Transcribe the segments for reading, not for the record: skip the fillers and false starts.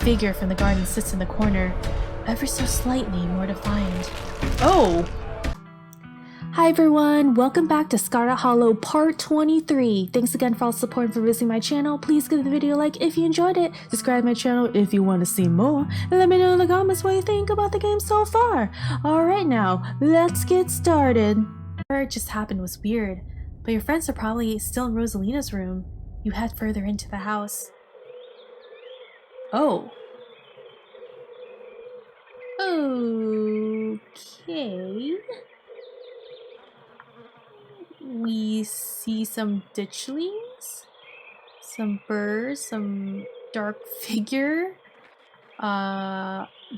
figure from the garden sits in the corner, ever so slightly more defined. Oh! Hi everyone, welcome back to Scarlet Hollow Part 23. Thanks again for all the support and for visiting my channel. Please give the video a like if you enjoyed it, subscribe to my channel if you want to see more, and let me know in the comments what you think about the game so far. Alright now, let's get started. What just happened was weird, but your friends are probably still in Rosalina's room. You head further into the house. Oh. Okay. We see some ditchlings, some birds, some dark figure.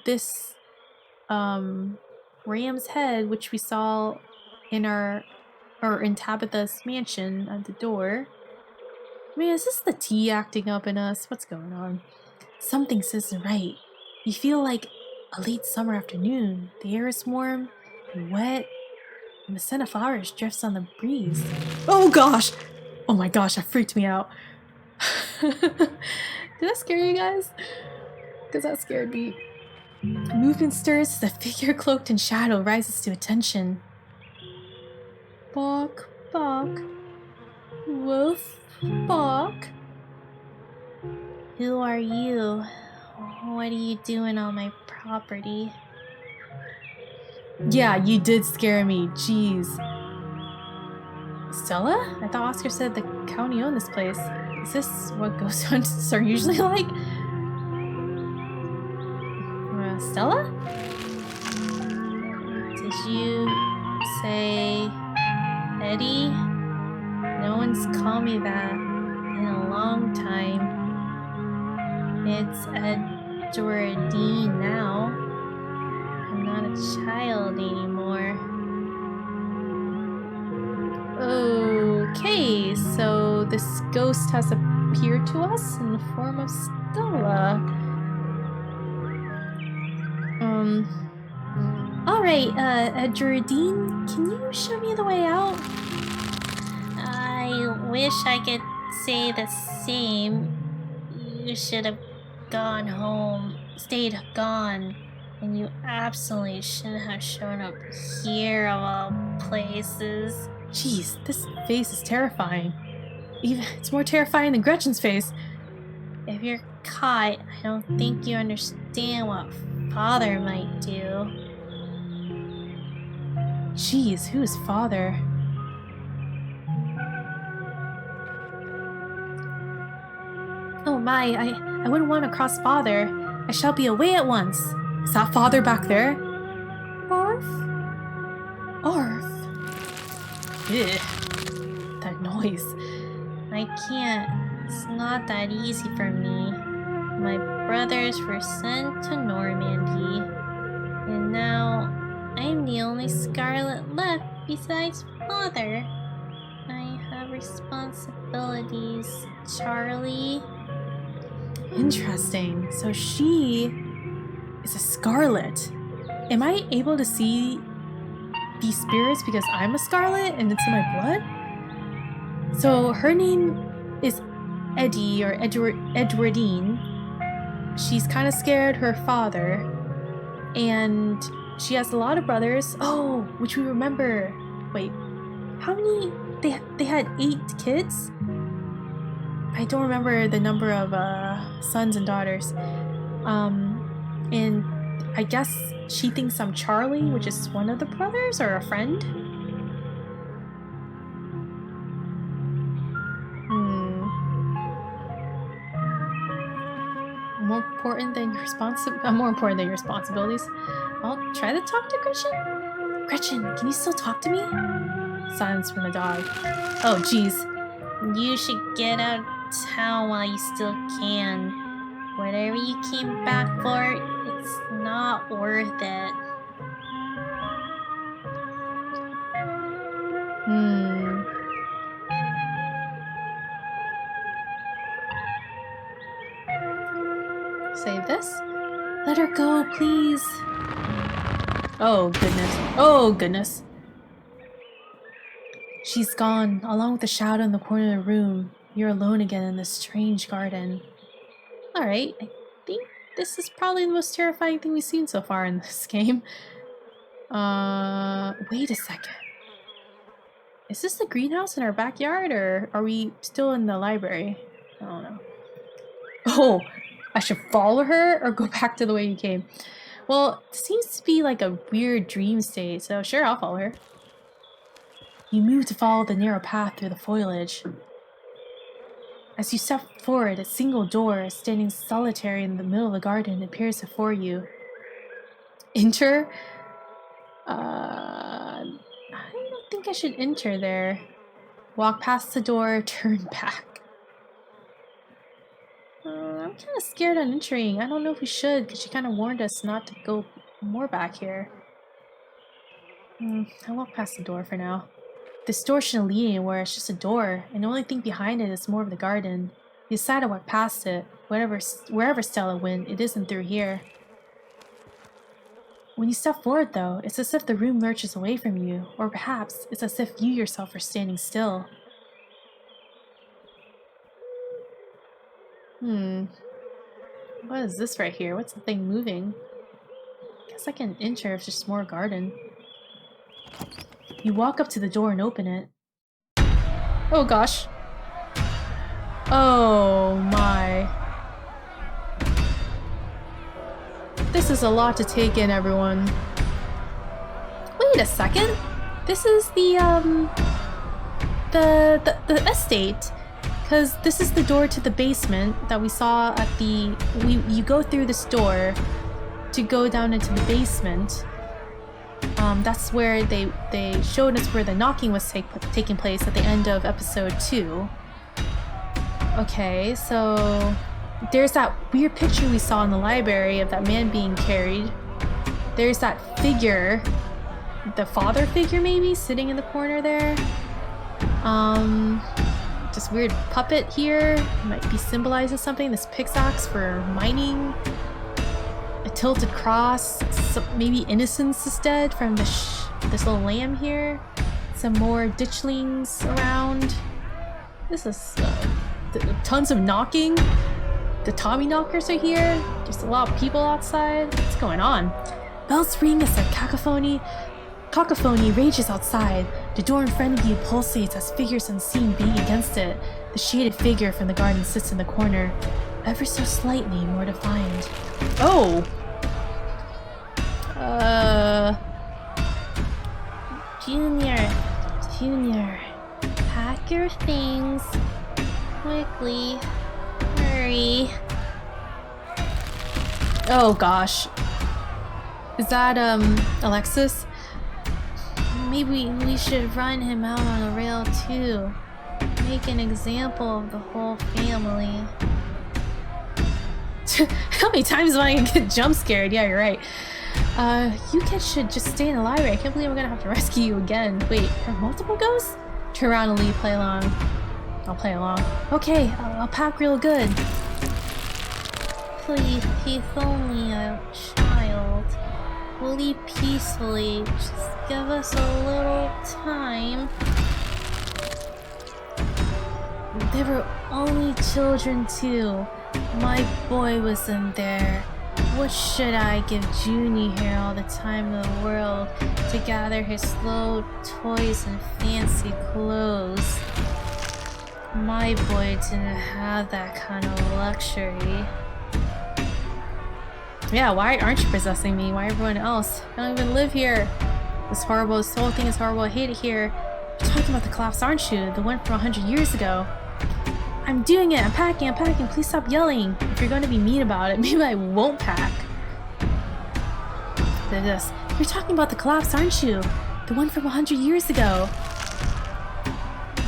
This ram's head, which we saw in in Tabitha's mansion at the door. Man, is this the tea acting up in us? What's going on? Something isn't right. You feel like a late summer afternoon. The air is warm and wet, and the scent of flowers drifts on the breeze. Oh gosh! Oh my gosh, that freaked me out. Did that scare you guys? Because that scared me. Movement stirs as a figure cloaked in shadow rises to attention. Bark, bark. Woof, bark. Who are you? What are you doing on my property? Yeah, you did scare me. Jeez. Stella? I thought Oscar said the county owned this place. Is this what ghost hunts are usually like? Stella? Did you say Eddie? No one's called me that in a long time. It's Edwardine now. I'm not a child anymore. Okay, so this ghost has appeared to us in the form of Stella. Alright, Edwardine, can you show me the way out? I wish I could say the same. You should have gone home, stayed gone, and you absolutely shouldn't have shown up here of all places. Jeez, this face is terrifying. It's more terrifying than Gretchen's face. If you're caught, I don't think you understand what Father might do. Jeez, who is Father? Oh my, I wouldn't want to cross Father. I shall be away at once. Is that Father back there? Arf? Arf? Ugh. That noise. I can't. It's not that easy for me. My brothers were sent to Normandy, and now I'm the only Scarlet left besides Father. I have responsibilities, Charlie. Interesting. So she is a Scarlet. Am I able to see these spirits because I'm a Scarlet and it's in my blood? So her name is Eddie or Edwardine. She's kind of scared her father, and she has a lot of brothers. Oh, which we remember. Wait, how many? They had 8 kids. I don't remember the number of sons and daughters. And I guess she thinks I'm Charlie, which is one of the brothers or a friend. More important than your responsibilities. I'll try to talk to Gretchen. Gretchen, can you still talk to me? Silence from the dog. Oh, jeez. You should get out of town while you still can. Whatever you came back for, it's not worth it. Say this? Let her go, please. Oh, goodness. Oh, goodness. She's gone, along with the shadow in the corner of the room. You're alone again in this strange garden. Alright, I think This is probably the most terrifying thing we've seen so far in this game. Wait a second. Is this the greenhouse in our backyard, or are we still in the library? I don't know. Oh, I should follow her or go back to the way you came? Well, it seems to be like a weird dream state, so sure, I'll follow her. You move to follow the narrow path through the foliage. As you step forward, a single door, standing solitary in the middle of the garden, appears before you. Enter? I don't think I should enter there. Walk past the door, turn back. I'm kind of scared on entering. I don't know if we should, because she kind of warned us not to go more back here. I'll walk past the door for now. This door shouldn't lead anywhere, it's just a door, and the only thing behind it is more of the garden. You decide to walk past it. Wherever Stella went, it isn't through here. When you step forward, though, it's as if the room lurches away from you, or perhaps it's as if you yourself are standing still. What is this right here? What's the thing moving? Guess I can enter if there's more garden. You walk up to the door and open it. Oh gosh. Oh my. This is a lot to take in, everyone. Wait a second. This is the estate. Because this is the door to the basement that we saw at the... You go through this door to go down into the basement. That's where they showed us where the knocking was taking place at the end of episode 2. Okay, so there's that weird picture we saw in the library of that man being carried. There's that figure, the father figure maybe, sitting in the corner there. This weird puppet here might be symbolizing something. This pickaxe for mining. A tilted cross. Maybe innocence is dead from this little lamb here. Some more ditchlings around. This is tons of knocking. The Tommy knockers are here. There's a lot of people outside. What's going on? Bells ring as a cacophony rages outside. The door in front of you pulsates as figures unseen beat against it. The shaded figure from the garden sits in the corner, ever so slightly more defined. Oh! Junior, pack your things. Quickly. Hurry. Oh gosh. Is that, Alexis? Maybe we should run him out on a rail too. Make an example of the whole family. How many times am I gonna get jump scared? Yeah, you're right. You kids should just stay in the library. I can't believe I'm gonna have to rescue you again. Wait, are multiple ghosts? Turn around and leave, play along. I'll play along. Okay, I'll pack real good. Please, he's only a child. We'll leave peacefully. Just give us a little time. They were only children too. My boy was in there. What should I give Junie here all the time in the world to gather his slow toys and fancy clothes? My boy didn't have that kind of luxury. Yeah, why aren't you possessing me? Why everyone else? I don't even live here. This whole thing is horrible. I hate it here. You're talking about the collapse, aren't you? The one from 100 years ago. I'm doing it. I'm packing. Please stop yelling. If you're going to be mean about it, maybe I won't pack. This. You're talking about the collapse, aren't you? The one from 100 years ago.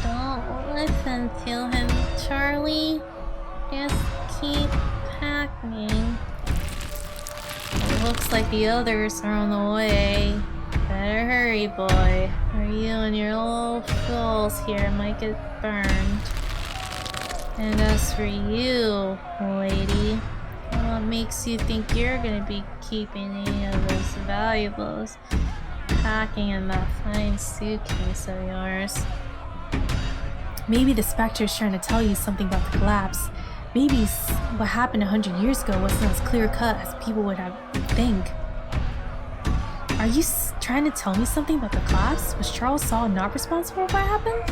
Don't listen to him, Charlie. Just keep packing. It looks like the others are on the way. Better hurry, boy, or you and your little fools here might get burned. And as for you, lady, what makes you think you're gonna be keeping any of those valuables packing in that fine suitcase of yours? Maybe the specter's trying to tell you something about the collapse. Maybe what happened 100 years ago wasn't as clear-cut as people would have think. Are you trying to tell me something about the collapse? Was Charles Saul not responsible for what happened?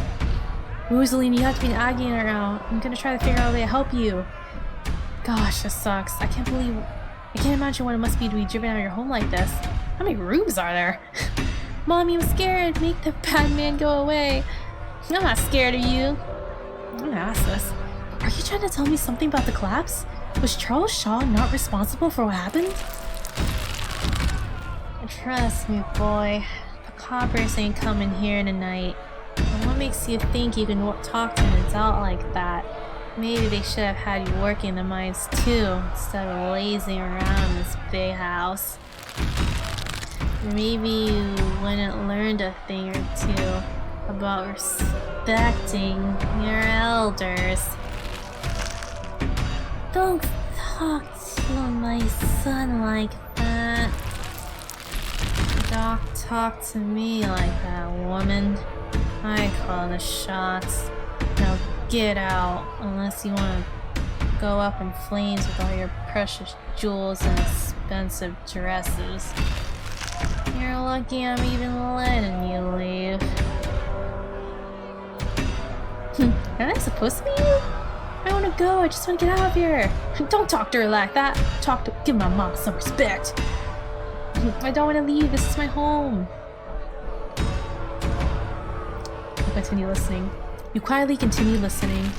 Rosaline, you have to be arguing right now. I'm gonna try to figure out a way to help you. Gosh, this sucks. I can't imagine what it must be to be driven out of your home like this. How many rooms are there? Mommy, I'm scared. Make the bad man go away. I'm not scared of you. I'm gonna ask this. Are you trying to tell me something about the collapse? Was Charles Shaw not responsible for what happened? Trust me, boy. The coppers ain't coming here tonight. And what makes you think you can talk to an adult like that? Maybe they should have had you working in the mines too, instead of lazing around this big house. Maybe you wouldn't learn a thing or two about respecting your elders. Don't talk to my son like that. Don't talk to me like that, woman. I call the shots. Now get out, unless you want to go up in flames with all your precious jewels and expensive dresses. You're lucky I'm even letting you leave. Am I supposed to be you? I want to go, I just want to get out of here. Don't talk to her like that. Give my mom some respect. I don't want to leave, this is my home. I'll continue listening. You quietly continue listening.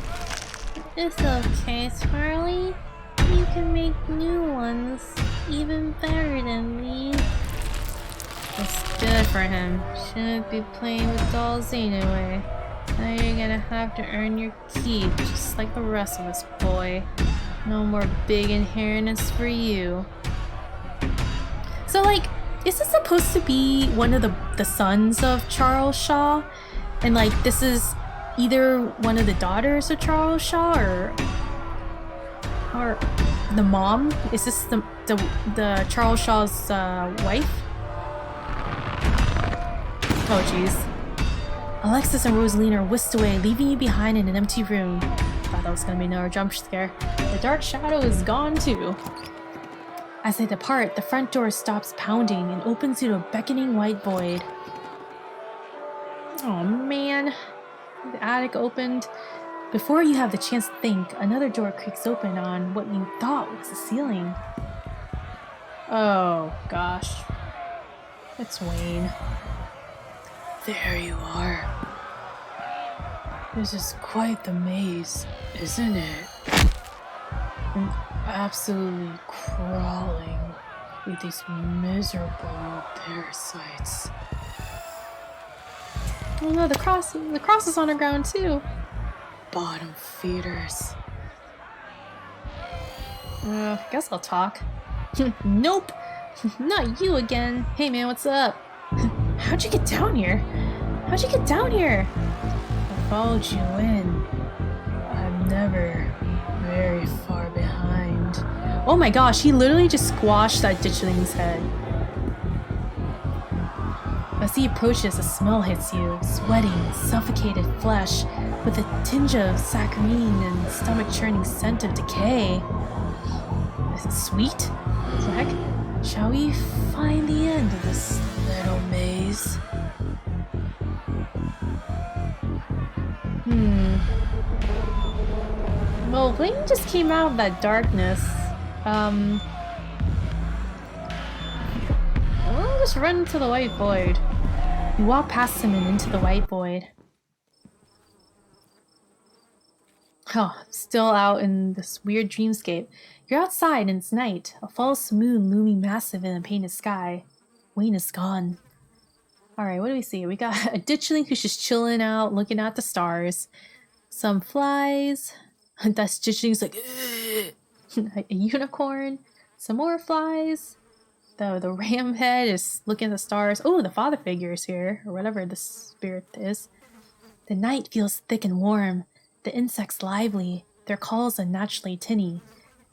It's okay, Charlie. You can make new ones, even better than these. It's good for him. Shouldn't be playing with dolls anyway. Now you're gonna have to earn your keep, just like the rest of us, boy. No more big inheritance for you. So, like, is this supposed to be one of the sons of Charles Shaw? And, like, this is either one of the daughters of Charles Shaw or the mom? Is this the Charles Shaw's wife? Oh, jeez. Alexis and Rosaline are whisked away, leaving you behind in an empty room. Thought that was gonna be another jump scare. The dark shadow is gone too. As they depart, the front door stops pounding and opens into a beckoning white void. Oh man. The attic opened. Before you have the chance to think, another door creaks open on what you thought was the ceiling. Oh gosh. It's Wayne. There you are. This is quite the maze, isn't it? I'm absolutely crawling with these miserable parasites. Oh no, the cross is on the ground too. Bottom feeders. Guess I'll talk. Nope, not you again. Hey man, what's up? How'd you get down here? How'd you get down here? I followed you in. I'm never very far behind. Oh my gosh, he literally just squashed that ditchling's head. As he approaches, a smell hits you. Sweating, suffocated flesh with a tinge of saccharine and stomach-churning scent of decay. Is it sweet? Heck? Shall we find the end of this little maze? Well, Blaine just came out of that darkness. I'll just run into the white void. You walk past him and into the white void. Oh, still out in this weird dreamscape. You're outside and it's night. A false moon looming massive in a painted sky. Wayne is gone. Alright, what do we see? We got a ditchling who's just chilling out, looking at the stars. Some flies. That ditchling's like, a unicorn. Some more flies. The ram head is looking at the stars. Oh, the father figure is here, or whatever the spirit is. The night feels thick and warm. The insects lively. Their calls unnaturally tinny.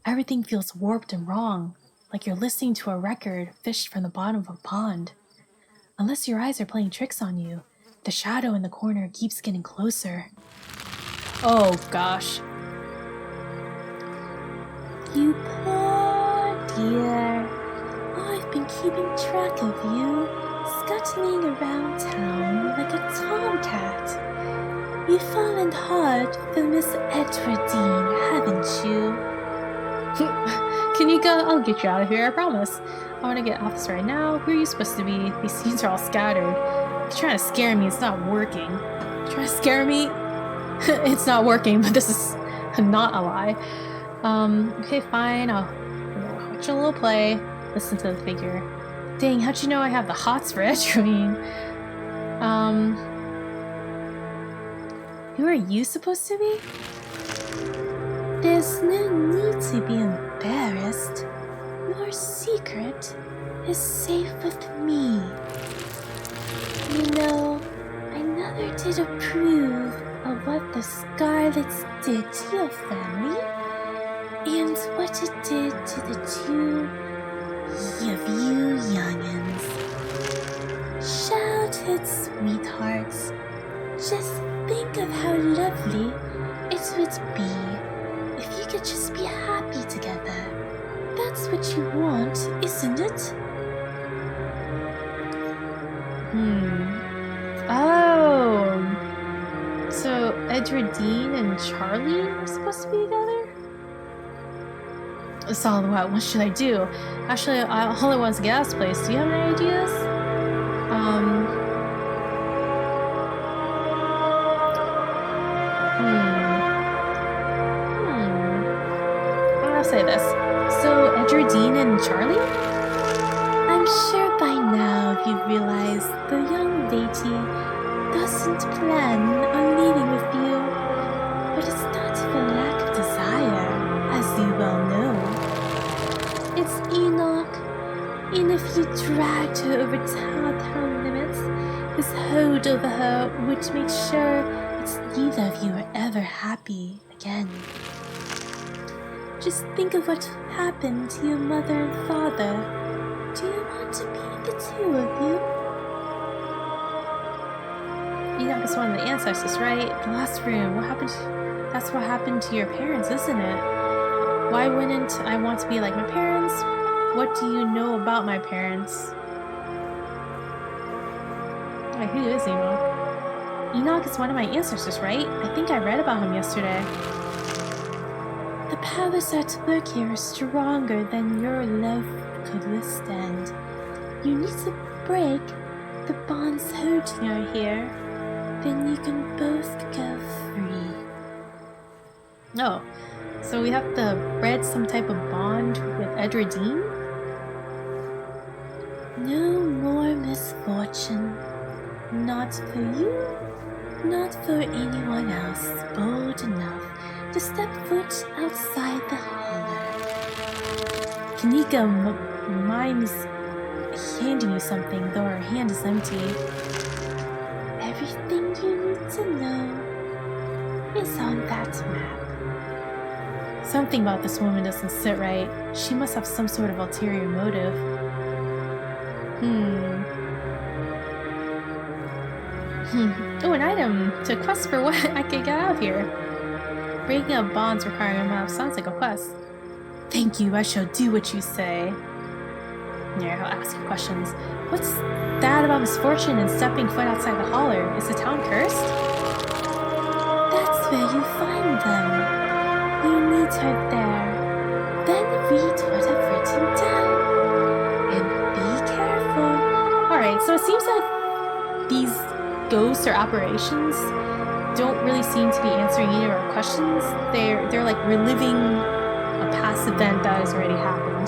Everything feels warped and wrong, like you're listening to a record fished from the bottom of a pond. Unless your eyes are playing tricks on you, the shadow in the corner keeps getting closer. Oh gosh. You poor dear. I've been keeping track of you, scuttling around town like a tomcat. You've fallen hard for Miss Edwardine, haven't you? Can you go? I'll get you out of here, I promise. I want to get off this right now. Where are you supposed to be? These scenes are all scattered. You're trying to scare me, it's not working. You're trying to scare me? It's not working, but this is not a lie. Okay, fine. I'll watch a little play. Listen to the figure. Dang, how'd you know I have the hots for Edwardine? Who are you supposed to be? There's no need to be embarrassed. Your secret is safe with me. You know, I never did approve of what the Scarlets did to your family, and what it did to the two of you youngins. Childhood sweethearts, just think of how lovely it would be if you could just be happy together. That's what you want, isn't it? Oh. So Edwardine and Charlie are supposed to be together? It's all about what should I do? Actually, all I want is to get out of this place. Do you have any ideas? I'll say this. So, Edwardine and Charlie? I'm sure by now you've realized the young lady doesn't plan on leaving with you, but it's not for lack of desire, as you well know. It's Enoch, and if you dragged her over town limits, his hold over her would make sure it's neither of you are ever happy again. Just think of what happened to your mother and father. Do you want to be the two of you? Enoch is one of the ancestors, right? The last room. What happened? That's what happened to your parents, isn't it? Why wouldn't I want to be like my parents? What do you know about my parents? Wait, who is Enoch? Enoch is one of my ancestors, right? I think I read about him yesterday. The powers at work here are stronger than your love could withstand. You need to break the bonds holding her here. Then you can both go free. Oh, so we have to breed some type of bond with Edwardine? No more misfortune. Not for you, not for anyone else bold enough to step foot outside the hollow. Kanika mimes handing you something, though her hand is empty. Everything you need to know is on that map. Something about this woman doesn't sit right. She must have some sort of ulterior motive. Oh, an item to quest for what I can get out of here. Breaking up bonds requiring a map sounds like a quest. Thank you, I shall do what you say. Here, I'll ask you questions. What's that about misfortune and stepping foot outside the holler? Is the town cursed? That's where you find them. You meet her there. Then read what I've written down. And be careful. Alright, so it seems that these ghosts or apparitions don't really seem to be answering any of our questions. They're like reliving a past event that has already happened.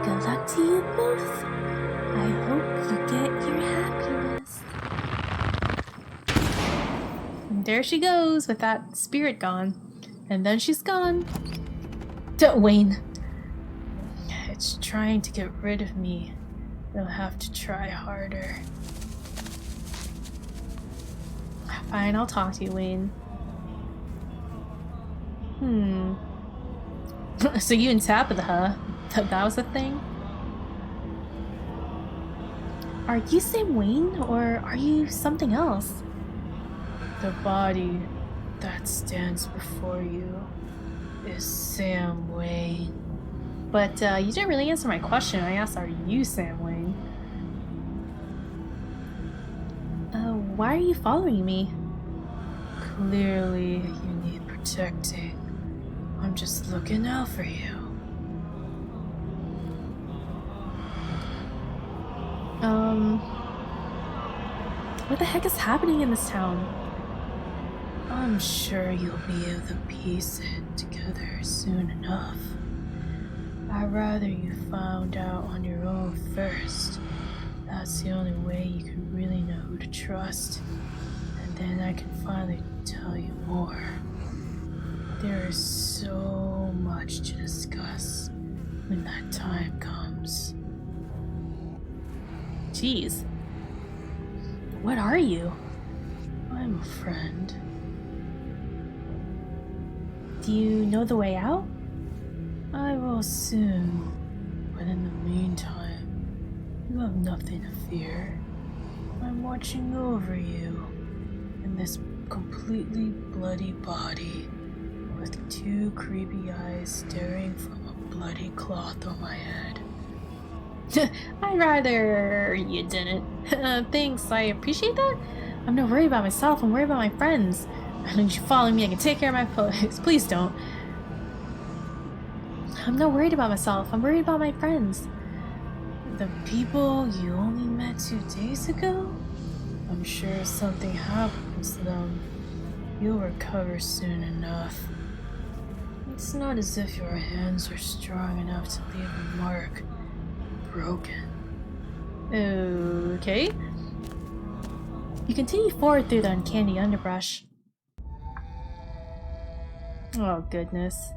Good luck to you both. I hope you get your happiness. And there she goes with that spirit gone. And then she's gone. Wayne. It's trying to get rid of me. They'll have to try harder. Fine, I'll talk to you, Wayne. So you and Tabitha, huh? That was a thing? Are you Sam Wayne, or are you something else? The body that stands before you. is Sam Wayne. But you didn't really answer my question. I asked, are you Sam Wayne? Why are you following me? Clearly, you need protecting. I'm just looking out for you. What the heck is happening in this town? I'm sure you'll be able to piece it together soon enough. I'd rather you found out on your own first. That's the only way you can really know who to trust. And then I can finally tell you more. There is so much to discuss when that time comes. Jeez. What are you? I'm a friend. Do you know the way out? I will soon. But in the meantime, you have nothing to fear. I'm watching over you in this completely bloody body with 2 creepy eyes staring from a bloody cloth on my head. I'd rather you didn't. Thanks, I appreciate that. I'm not worried about myself, I'm worried about my friends. I need you following me, I can take care of my police. Please don't. I'm not worried about myself, I'm worried about my friends. The people you only met 2 days ago? I'm sure something happens to them. You'll recover soon enough. It's not as if your hands are strong enough to leave a mark. Broken. Okay. You continue forward through the uncanny underbrush. Oh, goodness.